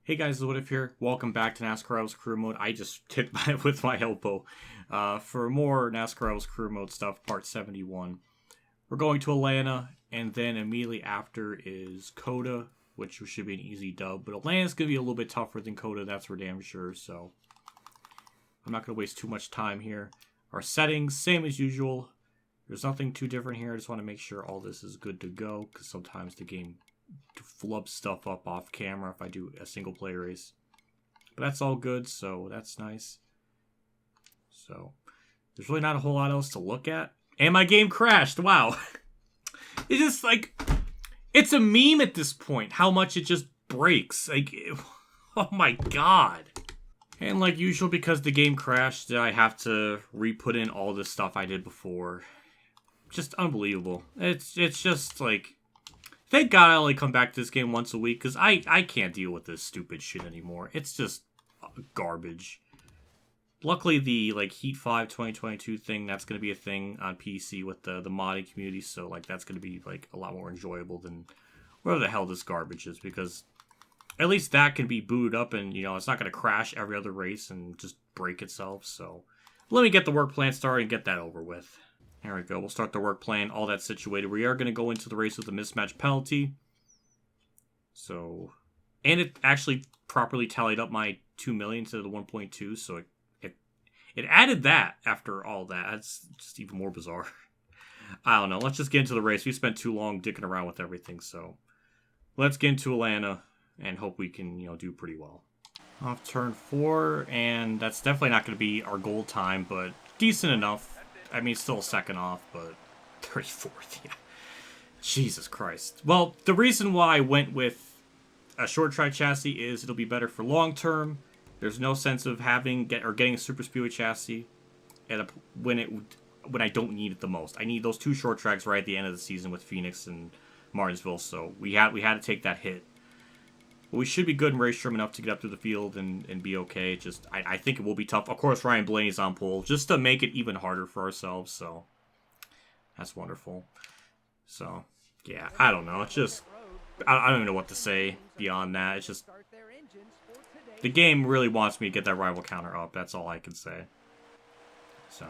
Hey guys, it's WhatiF here. Welcome back to NASCAR Rivals Career Mode. I just hit with my elbow. For more NASCAR Rivals Career Mode stuff, part 71. We're going to Atlanta, and then immediately after is COTA, which should be an easy dub. But Atlanta's going to be a little bit tougher than COTA, that's for damn sure. So I'm not going to waste too much time here. Our settings, same as usual. There's nothing too different here. I just want to make sure all this is good to go, because sometimes the game flub stuff up off camera if I do a single player race. But that's all good, so that's nice. So there's really not a whole lot else to look at. And my game crashed. Wow. It's just like, it's a meme at this point, how much it just breaks. Like, oh my god. And like usual, because the game crashed, I have to re-put in all this stuff I did before. Just unbelievable. It's just like, thank God I only come back to this game once a week, because I can't deal with this stupid shit anymore. It's just garbage. Luckily, the like Heat 5 2022 thing, that's going to be a thing on PC with the modding community, so like that's going to be like a lot more enjoyable than whatever the hell this garbage is, because at least that can be booted up and, you know, it's not going to crash every other race and just break itself. So let me get the work plan started and get that over with. There we go. We'll start the work plan. All that situated. We are going to go into the race with a mismatch penalty. So, and it actually properly tallied up my 2 million to the 1.2. So it added that after all that. That's just even more bizarre. I don't know. Let's just get into the race. We spent too long dicking around with everything. So let's get into Atlanta and hope we can, you know, do pretty well. Off turn 4, and that's definitely not going to be our goal time, but decent enough. I mean, still a second off, but 34th, yeah. Jesus Christ. Well, the reason why I went with a short track chassis is it'll be better for long term. There's no sense of getting a super speedway chassis when I don't need it the most. I need those two short tracks right at the end of the season with Phoenix and Martinsville, so we had to take that hit. But we should be good and race trim enough to get up through the field and be okay. Just I think it will be tough. Of course, Ryan Blaney's on pole, just to make it even harder for ourselves. So that's wonderful. So yeah, I don't know. It's just I don't even know what to say beyond that. It's just the game really wants me to get that rival counter up. That's all I can say. So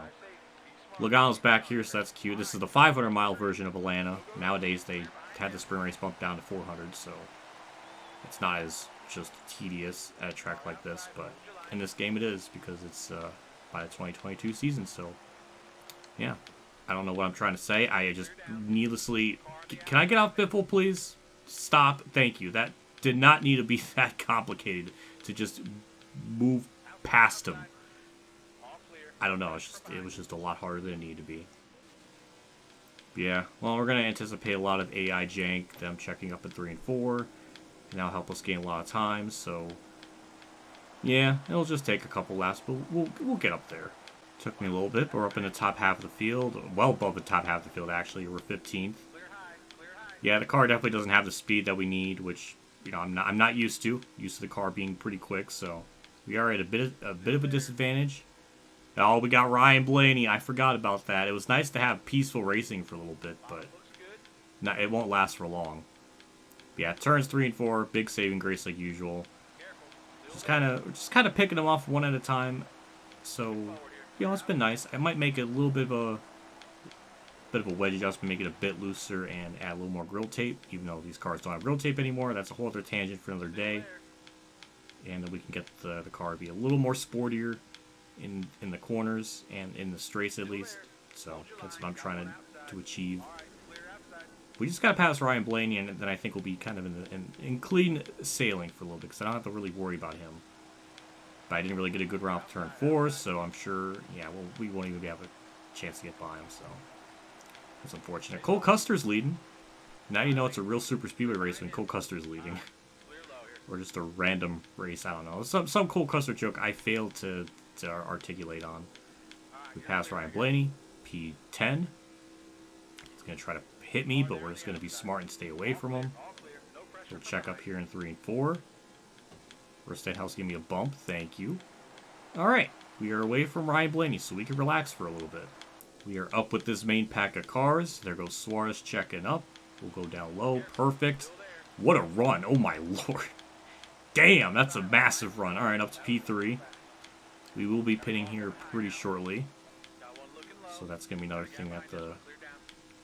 Logano's back here, so that's cute. This is the 500-mile version of Atlanta. Nowadays they had the sprint race bumped down to 400, so it's not as just tedious at a track like this, but in this game it is, because it's by the 2022 season, so yeah. I don't know what I'm trying to say. I just needlessly... Can I get off Biffle, please? Stop. Thank you. That did not need to be that complicated to just move past him. I don't know. It was just a lot harder than it needed to be. Yeah. Well, we're going to anticipate a lot of AI jank, them checking up in 3 and 4. Now help us gain a lot of time, so yeah, it'll just take a couple laps, but we'll get up there. Took me a little bit, but we're up in the top half of the field, well above the top half of the field actually. We're 15th. Yeah, the car definitely doesn't have the speed that we need, which, you know, I'm not used to the car being pretty quick, so we are at a bit of a disadvantage. Oh, we got Ryan Blaney. I forgot about that. It was nice to have peaceful racing for a little bit, but it won't last for long. Yeah, turns 3 and 4, big saving grace like usual. Just kind of picking them off one at a time. So, you know, it's been nice. I might make it a little bit of a wedge adjustment, make it a bit looser, and add a little more grill tape. Even though these cars don't have grill tape anymore, that's a whole other tangent for another day. And then we can get the car to be a little more sportier in the corners and in the straights at least. So that's what I'm trying to achieve. We just got to pass Ryan Blaney, and then I think we'll be kind of in clean sailing for a little bit, because I don't have to really worry about him. But I didn't really get a good round for turn 4, so I'm sure, yeah, we won't even have a chance to get by him, so that's unfortunate. Cole Custer's leading. Now you know it's a real super speedway race when Cole Custer's leading. Or just a random race, I don't know. Some Cole Custer joke I failed to articulate on. We passed Ryan Blaney, P10. He's going to try to hit me, but we're just going to be smart and stay away from him. We'll check up here in 3 and 4. First House give me a bump, thank you. Alright, we are away from Ryan Blaney, so we can relax for a little bit. We are up with this main pack of cars. There goes Suarez checking up. We'll go down low, perfect. What a run, oh my lord. Damn, that's a massive run. All right, up to P3. We will be pitting here pretty shortly. So that's going to be another thing we have to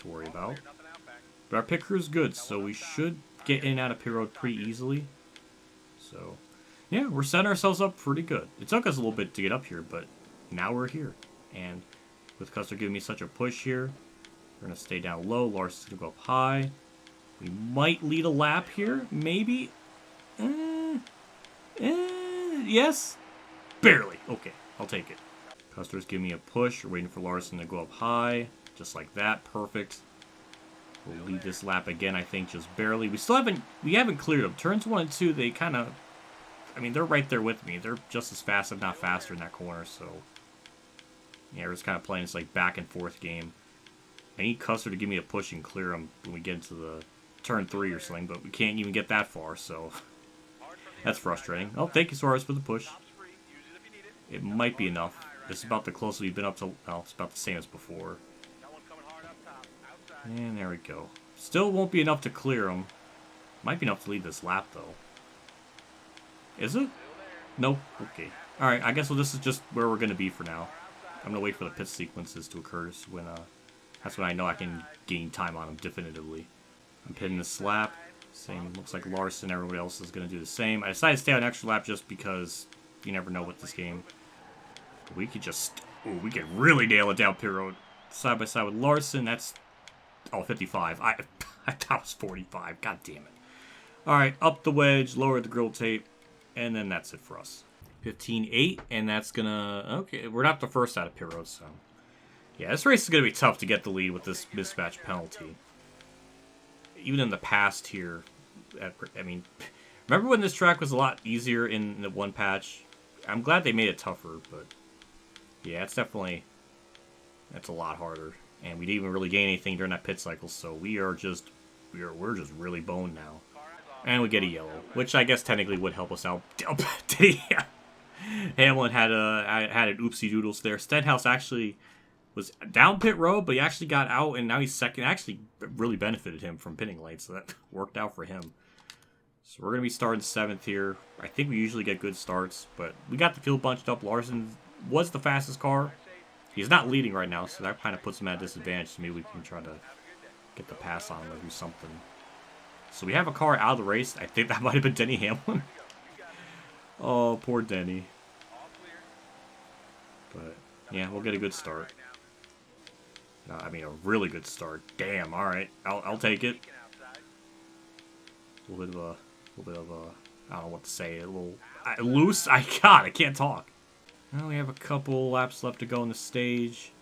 worry about. But our pit crew is good, so we should get in and out of pit road pretty easily. So, yeah, we're setting ourselves up pretty good. It took us a little bit to get up here, but now we're here. And with Custer giving me such a push here, we're going to stay down low. Larson's going to go up high. We might lead a lap here, maybe. Yes? Barely. Okay, I'll take it. Custer's giving me a push. We're waiting for Larson to go up high. Just like that. Perfect. We'll lead this lap again, I think, just barely. We haven't cleared them. Turns 1 and 2, they kind of, I mean, they're right there with me. They're just as fast, if not faster, in that corner, so. Yeah, we're just kind of playing this, like, back and forth game. I need Custer to give me a push and clear them when we get into the turn 3 or something, but we can't even get that far, so. That's frustrating. Oh, thank you, Torres, for the push. It might be enough. This is about the closest we've been up to, well, it's about the same as before. And there we go. Still won't be enough to clear them. Might be enough to lead this lap, though. Is it? Nope. Okay. Alright, I guess this is just where we're going to be for now. I'm going to wait for the pit sequences to occur when, that's when I know I can gain time on them definitively. I'm pitting this lap. Same, looks like Larson, everybody else is going to do the same. I decided to stay on an extra lap just because you never know with this game. We could just, ooh, we could really nail it down pit road. Side by side with Larson, that's, oh, 55. I thought it was 45. God damn it. Alright, up the wedge, lower the grill tape, and then that's it for us. 15-8, and that's gonna, okay, we're not the first out of pit road, so. Yeah, this race is gonna be tough to get the lead with this mismatch penalty. Even in the past here, I mean, remember when this track was a lot easier in the one patch? I'm glad they made it tougher, but yeah, it's definitely, that's a lot harder. And we didn't even really gain anything during that pit cycle, so we're just really boned now. And we get a yellow, which I guess technically would help us out. Hellman had an oopsie doodles there. Stenhouse actually was down pit road, but he actually got out, and now he's second. Actually, really benefited him from pitting late, so that worked out for him. So we're going to be starting 7th here. I think we usually get good starts, but we got the field bunched up. Larson was the fastest car. He's not leading right now, so that kind of puts him at a disadvantage. So maybe we can try to get the pass on him or do something. So we have a car out of the race. I think that might have been Denny Hamlin. Oh, poor Denny. But, yeah, we'll get a good start. I mean, a really good start. Damn, alright. I'll take it. A little bit of a, I don't know what to say, a little, loose? I can't talk. Well, we have a couple laps left to go in the stage.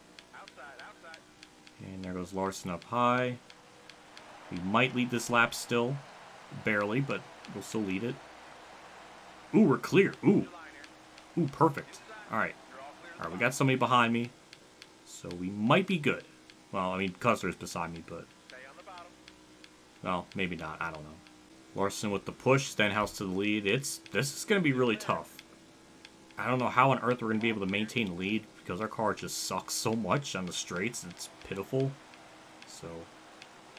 And there goes Larson up high. We might lead this lap still. Barely, but we'll still lead it. Ooh, we're clear. Ooh. Ooh, perfect. Alright. Alright, we got somebody behind me. So we might be good. Well, I mean, Custer's beside me, but... well, maybe not. I don't know. Larson with the push. Stenhouse to the lead. This is going to be really tough. I don't know how on earth we're going to be able to maintain the lead because our car just sucks so much on the straights. It's pitiful. So,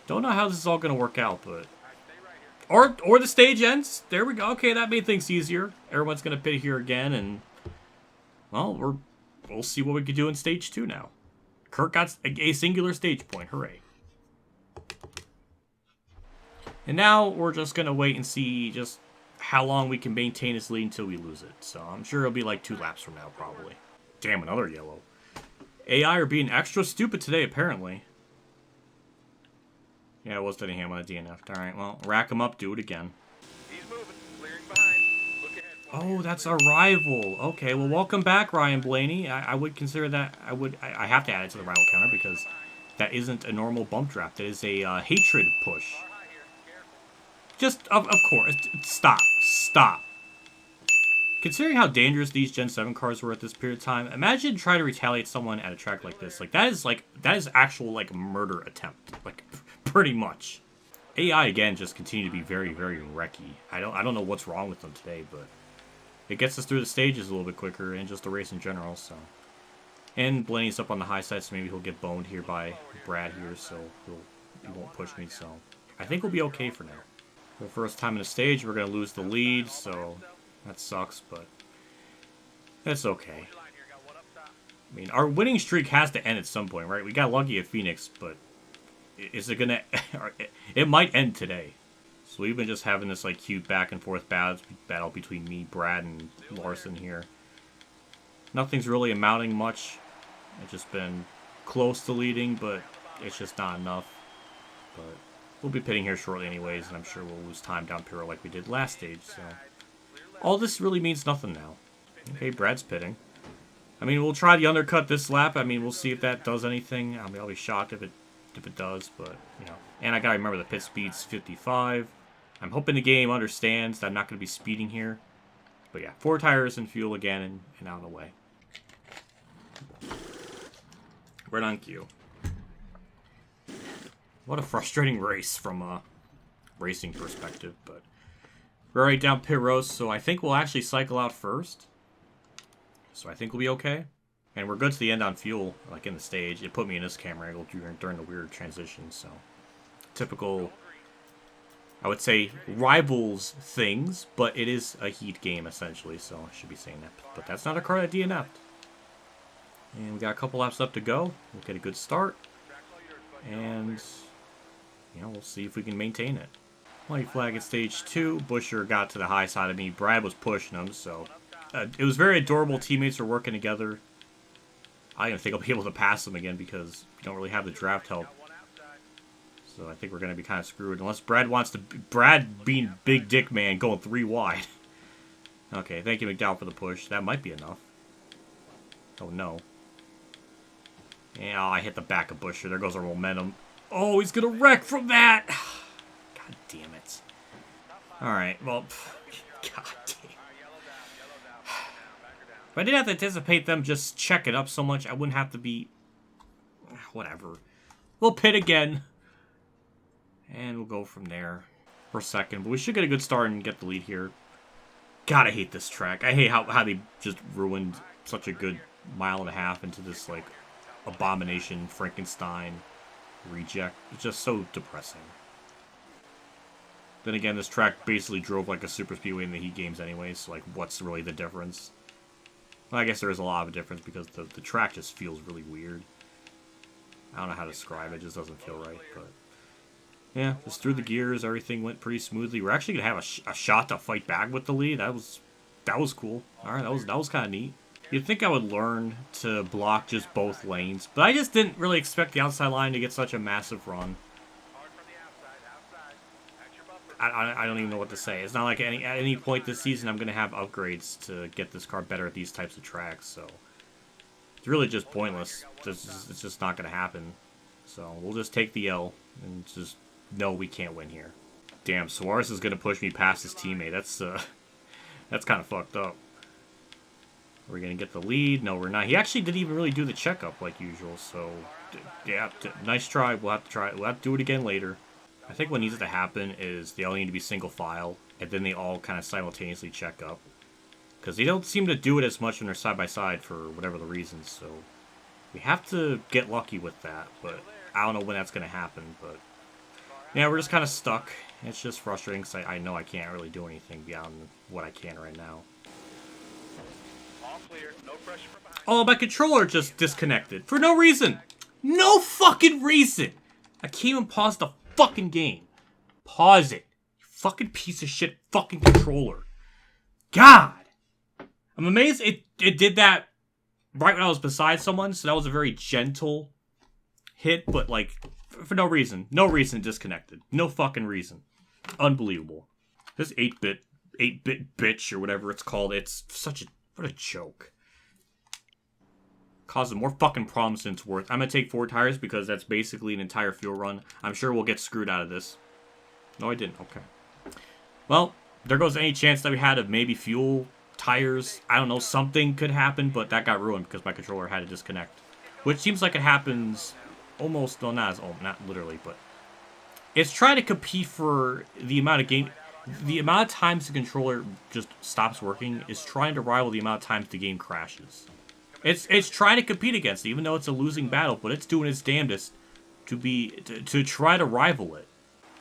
don't know how this is all going to work out, but... Or the stage ends. There we go. Okay, that made things easier. Everyone's going to pit here again, and... well, we'll see what we can do in stage 2 now. Kurt got a singular stage point. Hooray. And now we're just going to wait and see just how long we can maintain this lead until we lose it. So I'm sure it'll be like 2 laps from now, probably. Damn, another yellow. AI are being extra stupid today, apparently. Yeah, it was Denny Hamlin at DNF. Alright, well, rack him up, do it again. He's moving, clearing behind. Look ahead. Oh, that's our rival. Okay, well, welcome back, Ryan Blaney. I would consider that, I have to add it to the rival counter because that isn't a normal bump draft. That is a hatred push. Just, of course, stop. Considering how dangerous these Gen 7 cars were at this period of time, imagine trying to retaliate someone at a track like this. That is actual, murder attempt. Pretty much. AI, again, just continue to be very, very wrecky. I don't know what's wrong with them today, but it gets us through the stages a little bit quicker, and just the race in general, so. And Blaney's up on the high side, so maybe he'll get boned here by Brad here, so he won't push me, so. I think we'll be okay for now. For the first time in the stage, we're going to lose the lead, so that sucks, but that's okay. I mean, our winning streak has to end at some point, right? We got lucky at Phoenix, but is it going to... it might end today. So we've been just having this like cute back and forth battle between me, Brad, and Larson here. Nothing's really amounting much. It's just been close to leading, but it's just not enough. But we'll be pitting here shortly anyways, and I'm sure we'll lose time down Piro like we did last stage. So all this really means nothing now. Okay, Brad's pitting. I mean, we'll try the undercut this lap. I mean, we'll see if that does anything. I mean, I'll be shocked if it does, but you know. And I gotta remember the pit speed's 55. I'm hoping the game understands that I'm not going to be speeding here. But yeah, 4 tires and fuel again and out of the way. Right on cue. What a frustrating race from a racing perspective, but we're right down pit road, so I think we'll actually cycle out first. So I think we'll be okay. And we're good to the end on fuel, like in the stage. It put me in this camera angle during the weird transition, so typical... I would say rivals things, but it is a heat game essentially, so I should be saying that. But that's not a car that DNF'd. And we got a couple laps left to go. We'll get a good start. And, you know, we'll see if we can maintain it. White flag at stage 2. Busher got to the high side of me. Brad was pushing him, so... it was very adorable. Teammates were working together. I don't think I'll be able to pass them again because we don't really have the draft help. So I think we're going to be kind of screwed. Unless Brad wants to... Brad being big dick man going 3 wide. Okay, thank you McDowell for the push. That might be enough. Oh no. Yeah, I hit the back of Busher. There goes our momentum. Oh, he's going to wreck from that! God damn it. Alright, well... God damn. If I didn't have to anticipate them just checking up so much, I wouldn't have to be... Whatever. We'll pit again. And we'll go from there for second. But we should get a good start and get the lead here. God, I hate this track. I hate how they just ruined such a good 1.5 miles into this, like, abomination, Frankenstein reject. It's just so depressing. Then again, this track basically drove like a super speedway in the heat games anyways. So, like, what's really the difference? Well, I guess there is a lot of a difference because the track just feels really weird. I don't know how to describe it. It just doesn't feel right, but... Yeah, just through the gears, everything went pretty smoothly. We're actually gonna have a shot to fight back with the lead. That was cool. All right, that was kind of neat. You'd think I would learn to block just both lanes, but I just didn't really expect the outside line to get such a massive run. I don't even know what to say. It's not like at any point this season I'm gonna have upgrades to get this car better at these types of tracks. So it's really just pointless. It's just not gonna happen. So we'll just take the L and just. No, we can't win here. Damn, Suarez is gonna push me past his teammate. That's kind of fucked up. Are we gonna get the lead? No, we're not. He actually didn't even really do the checkup like usual. So, yeah, nice try. We'll have to try it. We'll have to do it again later. I think what needs to happen is they all need to be single file, and then they all kind of simultaneously check up. Because they don't seem to do it as much when they're side by side for whatever the reasons. So, we have to get lucky with that. But I don't know when that's gonna happen. But yeah, we're just kind of stuck. It's just frustrating because I know I can't really do anything beyond what I can right now. All clear. No pressure from behind. Oh, my controller just disconnected. For no reason. No fucking reason. I can't even pause the fucking game. Pause it. You fucking piece of shit fucking controller. God. I'm amazed it did that right when I was beside someone, so that was a very gentle hit, but like... For no reason. No reason disconnected. No fucking reason. Unbelievable. This 8-bit bitch or whatever it's called, it's such a... What a joke. Causes more fucking problems than it's worth. I'm gonna take 4 tires because that's basically an entire fuel run. I'm sure we'll get screwed out of this. No, I didn't. Okay. Well, there goes any chance that we had of maybe fuel, tires. I don't know. Something could happen, but that got ruined because my controller had to disconnect. Which seems like it happens... Almost, well, not literally, but it's trying to compete for the amount of times the controller just stops working is trying to rival the amount of times the game crashes. It's trying to compete against it, even though it's a losing battle, but it's doing its damnedest to try to rival it.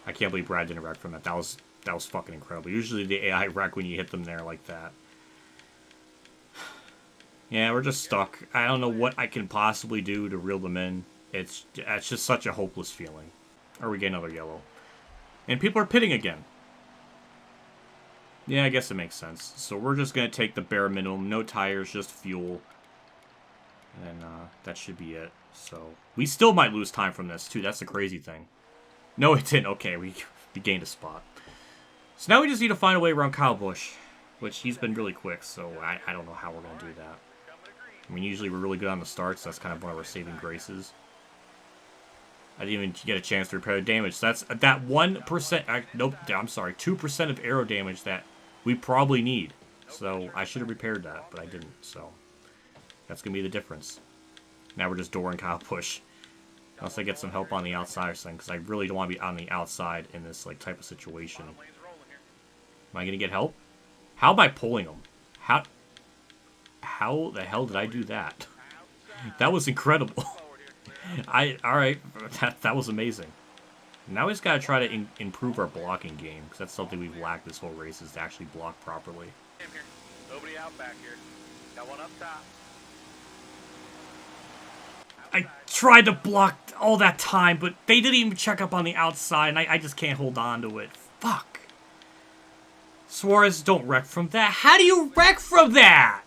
I can't believe Brad didn't wreck from that. That was that was fucking incredible. Usually the AI wreck when you hit them there like that. Yeah, we're just stuck. I don't know what I can possibly do to reel them in. It's just such a hopeless feeling. Or we get another yellow. And people are pitting again. Yeah, I guess it makes sense. So we're just going to take the bare minimum. No tires, just fuel. And that should be it. So we still might lose time from this, too. That's the crazy thing. No, it didn't. Okay, we gained a spot. So now we just need to find a way around Kyle Busch. Which he's been really quick, so I don't know how we're going to do that. I mean, usually we're really good on the starts. That's kind of one of our saving graces. I didn't even get a chance to repair the damage. So that's that 1%. Nope, I'm sorry. 2% of aero damage that we probably need. So I should have repaired that, but I didn't. So that's going to be the difference. Now we're just dooring Kyle Busch. Unless I get some help on the outside or something, because I really don't want to be on the outside in this like type of situation. Am I going to get help? How am I pulling him? How the hell did I do that? That was incredible. Alright, that was amazing. Now we just gotta try to improve our blocking game, because that's something we've lacked this whole race, is to actually block properly. Nobody out back here. Got one up top. I tried to block all that time, but they didn't even check up on the outside, and I just can't hold on to it. Fuck. Suarez, don't wreck from that. How do you wreck from that?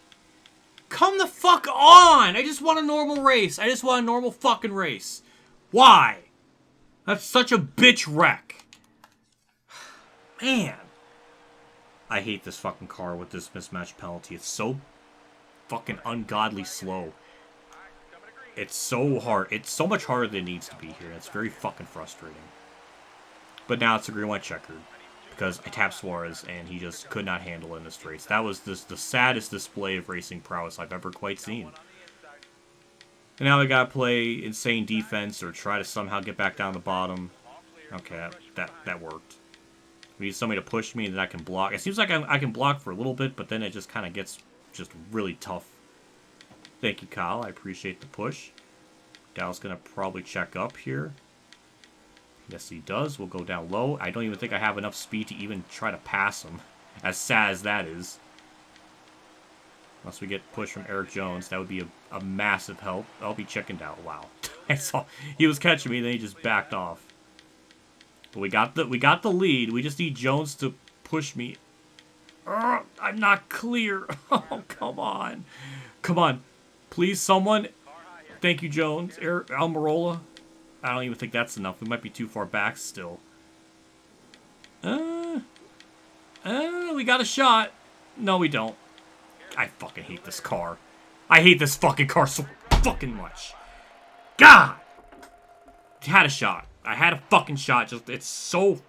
Come the fuck on! I just want a normal race. I just want a normal fucking race. Why? That's such a bitch wreck. Man. I hate this fucking car with this mismatch penalty. It's so fucking ungodly slow. It's so hard. It's so much harder than it needs to be here. It's very fucking frustrating. But now it's a green-white checkered. Because I tapped Suarez, and he just could not handle it in this race. That was the saddest display of racing prowess I've ever quite seen. And now we gotta play insane defense, or try to somehow get back down the bottom. Okay, that worked. We need somebody to push me, and then I can block. It seems like I can block for a little bit, but then it just kind of gets just really tough. Thank you, Kyle. I appreciate the push. Dow's gonna probably check up here. Yes, he does. We'll go down low. I don't even think I have enough speed to even try to pass him. As sad as that is. Unless we get pushed from Eric Jones, that would be a massive help. I'll be checking down. Wow. I saw he was catching me, then he just backed off. But we got the lead. We just need Jones to push me. I'm not clear. Oh, come on. Come on. Please, someone. Thank you, Jones. Almirola. I don't even think that's enough. We might be too far back still. We got a shot. No, we don't. I fucking hate this car. I hate this fucking car so fucking much. God! I had a shot. I had a fucking shot. Just, it's so...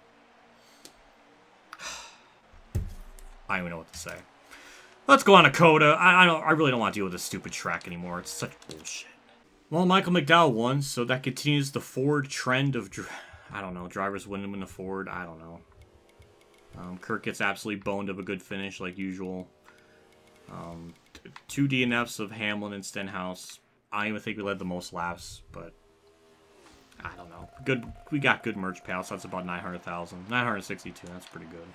I don't even know what to say. Let's go on to COTA. I really don't want to deal with this stupid track anymore. It's such bullshit. Well, Michael McDowell won, so that continues the Ford trend of, I don't know, drivers winning in the Ford. I don't know. Kirk gets absolutely boned of a good finish, like usual. 2 DNFs of Hamlin and Stenhouse. I don't even think we led the most laps, but I don't know. Good. We got good merge payouts. That's about 900,000. 962. That's pretty good.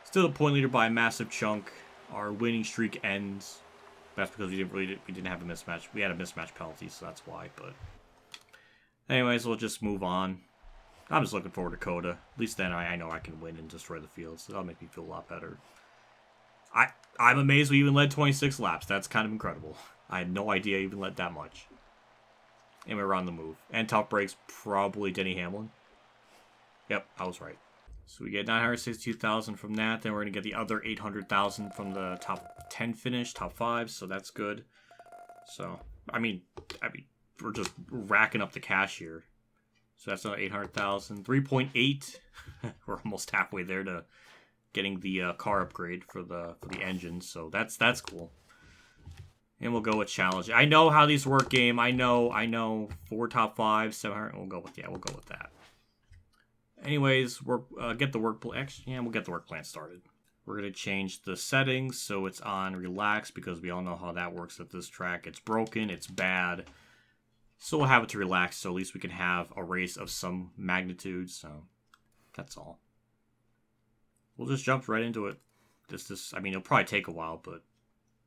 Still a point leader by a massive chunk. Our winning streak ends. That's because we didn't have a mismatch. We had a mismatch penalty, so that's why. But anyways, we'll just move on. I'm just looking forward to COTA. At least then I know I can win and destroy the field, so that'll make me feel a lot better. I'm amazed we even led 26 laps. That's kind of incredible. I had no idea I even led that much. And we're on the move. And top brakes, probably Denny Hamlin. Yep, I was right. So we get 962,000 from that. Then we're going to get the other 800,000 from the top 10 finish, top 5. So that's good. So, I mean, we're just racking up the cash here. So that's another 800,000. 3.8. We're almost halfway there to getting the car upgrade for the engine. So that's cool. And we'll go with challenge. I know how these work, game. I know. 4 top 5, 700. We'll go with that. Anyways, we'll get the work plan. Actually, yeah, we'll get the work plan started. We're gonna change the settings so it's on relax because we all know how that works at this track. It's broken, it's bad. So we'll have it to relax so at least we can have a race of some magnitude. So that's all. we'll just jump right into it. I mean, it'll probably take a while, but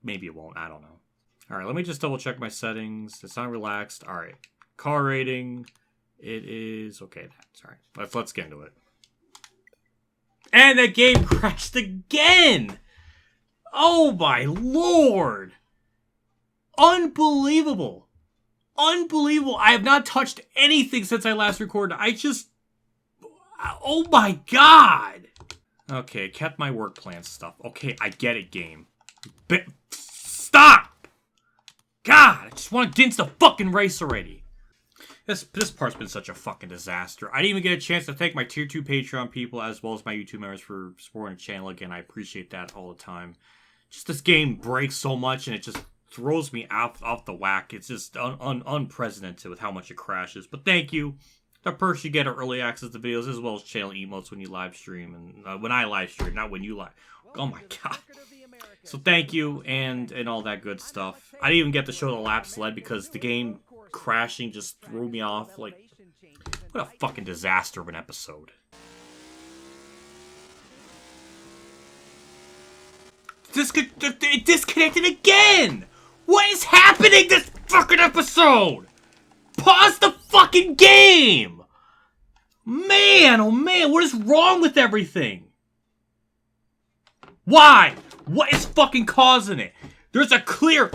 maybe it won't. I don't know. All right, let me just double check my settings. It's not relaxed. All right, car rating. It is okay. Sorry. Let's get into it. And the game crashed again. Oh my lord! Unbelievable. Unbelievable. I have not touched anything since I last recorded. Oh my god! Okay, kept my work plan stuff. Okay, I get it, game. Stop! God, I just want to get into the fucking race already. This part's been such a fucking disaster. I didn't even get a chance to thank my Tier 2 Patreon people as well as my YouTube members for supporting the channel again. I appreciate that all the time. Just this game breaks so much and it just throws me off the whack. It's just unprecedented with how much it crashes. But thank you. The perks you get are early access to videos as well as channel emotes when you live stream. And when I live stream, not when you live. Oh my god. So thank you and all that good stuff. I didn't even get to show the laps led because the game crashing just threw me off. Like, what a fucking disaster of an episode. It disconnected again! What is happening this fucking episode? Pause the fucking game! Man, oh man, what is wrong with everything? Why? What is fucking causing it? There's a clear,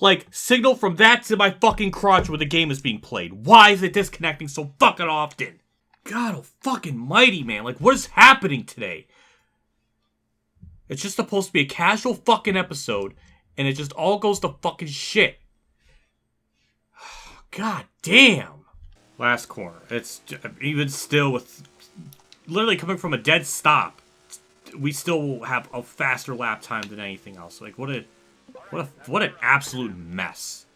like, signal from that to my fucking crotch where the game is being played. Why is it disconnecting so fucking often? God, oh fucking mighty, man. Like, what is happening today? It's just supposed to be a casual fucking episode, and it just all goes to fucking shit. God damn. Last corner. It's even still with literally coming from a dead stop. We still have a faster lap time than anything else. Like what an absolute mess.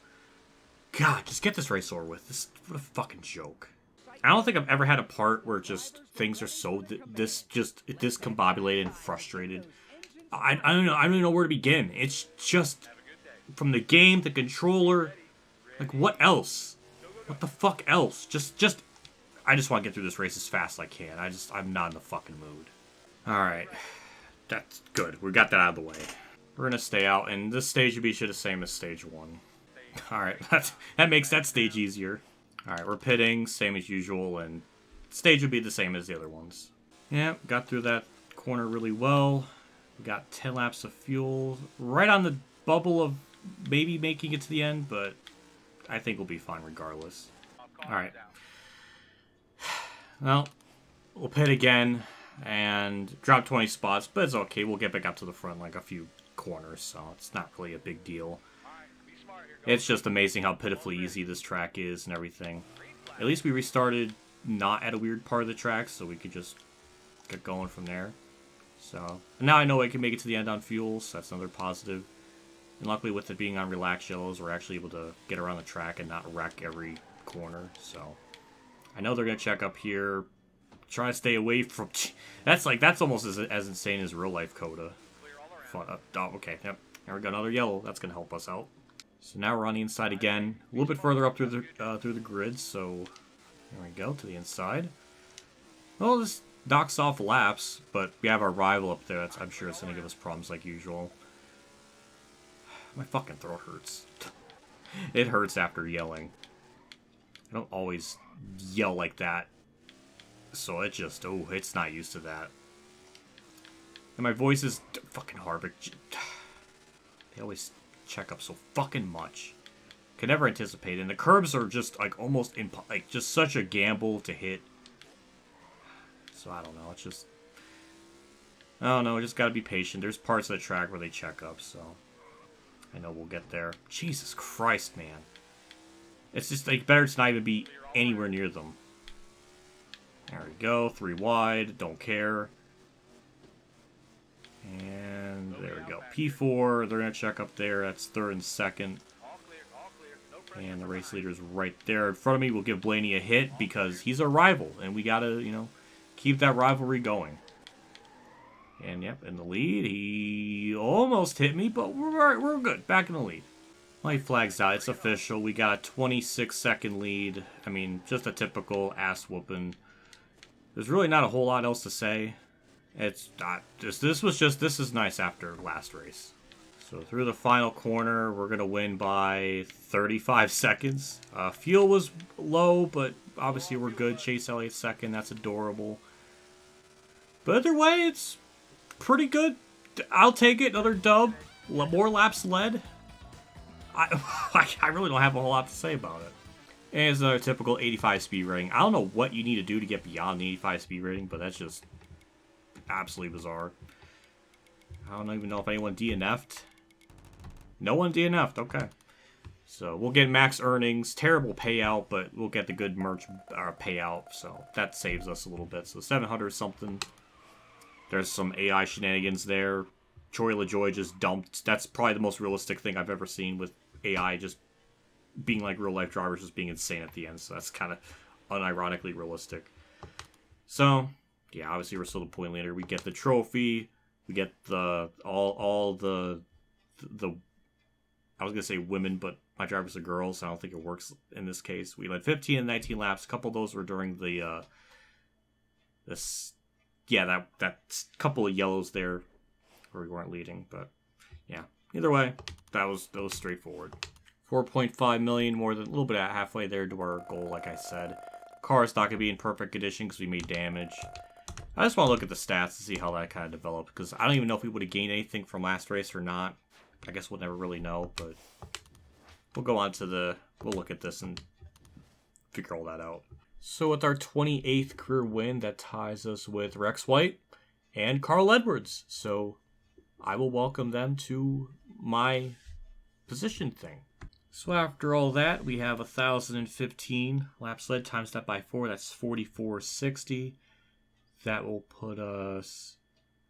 God, just get this race over with. What a fucking joke. I don't think I've ever had a part where just things are so discombobulated and frustrated. I don't know. I don't even know where to begin. It's just from the game, the controller. Like what else? What the fuck else? I just want to get through this race as fast as I can. I'm not in the fucking mood. Alright. That's good. We got that out of the way. We're gonna stay out, and this stage would be the same as stage 1. Alright, that makes that stage easier. Alright, we're pitting, same as usual, and stage would be the same as the other ones. Yeah, got through that corner really well. We got 10 laps of fuel. Right on the bubble of maybe making it to the end, but I think we'll be fine regardless. Alright. Well, we'll pit again and drop 20 spots, but it's okay. We'll get back up to the front like a few corners, so it's not really a big deal. It's just amazing how pitifully easy this track is and everything. At least we restarted not at a weird part of the track, so we could just get going from there. So, and now I know I can make it to the end on fuel, so that's another positive. And luckily with it being on relaxed yellows, we're actually able to get around the track and not wreck every corner, so. I know they're going to check up here. Try to stay away from... That's almost as insane as real life COTA. Fun. Oh, okay, yep. There we go, another yellow. That's going to help us out. So now we're on the inside again. A little bit further up through the grid, so... There we go, to the inside. Well, this knocks off laps, but we have our rival up there. I'm sure it's going to give us problems like usual. My fucking throat hurts. It hurts after yelling. I don't always yell like that. So it just, it's not used to that. And my voice is fucking hard, but they always check up so fucking much. Could never anticipate it. And the curbs are just like almost just such a gamble to hit. So I don't know. It's just, I don't know. Just gotta be patient. There's parts of the track where they check up, so I know we'll get there. Jesus Christ, man. It's just like better to not even be anywhere near them. There we go. 3 wide. Don't care. And there we go. P4. They're going to check up there. That's 3rd and 2nd. And the race leader's right there in front of me. We'll give Blaney a hit because he's a rival. And we got to, keep that rivalry going. And, yep, in the lead. He almost hit me, but we're good. Back in the lead. Light flag's out. It's official. We got a 26-second lead. I mean, just a typical ass whooping. There's really not a whole lot else to say. It's not just this is nice after last race. So through the final corner, we're gonna win by 35 seconds. Fuel was low, but obviously we're good. Chase Elliott second, that's adorable. But either way, it's pretty good. I'll take it. Another dub, more laps led. I really don't have a whole lot to say about it. And it's another typical 85 speed rating. I don't know what you need to do to get beyond the 85 speed rating, but that's just absolutely bizarre. I don't even know if anyone DNF'd. No one DNF'd, okay. So we'll get max earnings, terrible payout, but we'll get the good merch payout, so that saves us a little bit. So 700 something. There's some AI shenanigans there. Troy LaJoy just dumped. That's probably the most realistic thing I've ever seen, with AI just being like real life drivers, just being insane at the end. So that's kind of unironically realistic. So yeah, obviously we're still the point leader. We get the trophy. We get the all the I was gonna say women, but my drivers are girls, so I don't think it works in this case. We led 15 and 19 laps. A couple of those were during the that couple of yellows there where we weren't leading, but yeah. Either way, that was straightforward. 4.5 million, more than a little bit at halfway there to our goal, like I said. Car is not gonna be in perfect condition because we made damage. I just want to look at the stats to see how that kind of developed, because I don't even know if we would have gained anything from last race or not. I guess we'll never really know, but we'll go on to we'll look at this and figure all that out. So with our 28th career win, that ties us with Rex White and Carl Edwards. So I will welcome them to my position thing. So after all that, we have 1,015 laps led, times that by 4, that's 4,460. That will put us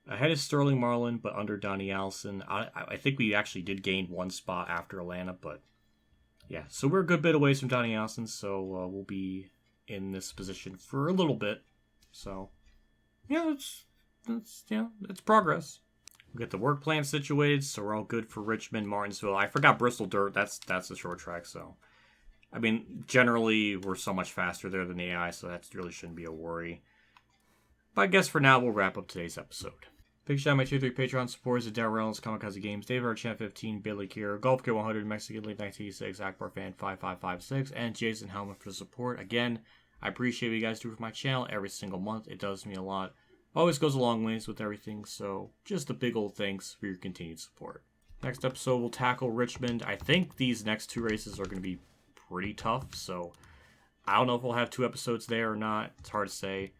ahead of Sterling Marlin, but under Donnie Allison. I think we actually did gain one spot after Atlanta, but yeah. So we're a good bit away from Donnie Allison, so we'll be in this position for a little bit. So yeah, it's progress. We get the work plan situated, so we're all good for Richmond, Martinsville. I forgot Bristol Dirt. That's a short track, so I mean, generally we're so much faster there than AI, so that really shouldn't be a worry. But I guess for now, we'll wrap up today's episode. Big shout out to my 2-3 Patreon supporters: Adele Reynolds, Kamikazegames, David Archan 15, Billy Kier, Golf K 100, Mexican League 1986, Akbar Fan 5556, and Jason Hellman for the support. Again, I appreciate what you guys do for my channel every single month. It does me a lot. Always goes a long ways with everything, so just a big old thanks for your continued support. Next episode, we'll tackle Richmond. I think these next 2 races are going to be pretty tough, so I don't know if we'll have 2 episodes there or not. It's hard to say,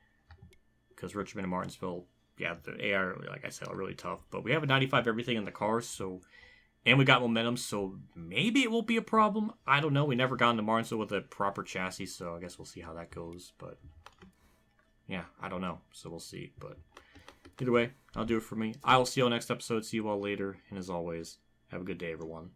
because Richmond and Martinsville, yeah, the AI, like I said, are really tough. But we have a 95 everything in the cars, so, and we got momentum, so maybe it won't be a problem. I don't know. We never got into Martinsville with a proper chassis, so I guess we'll see how that goes. But yeah, I don't know, so we'll see. But either way, that'll do it for me. I will see you all next episode. See you all later, and as always, have a good day, everyone.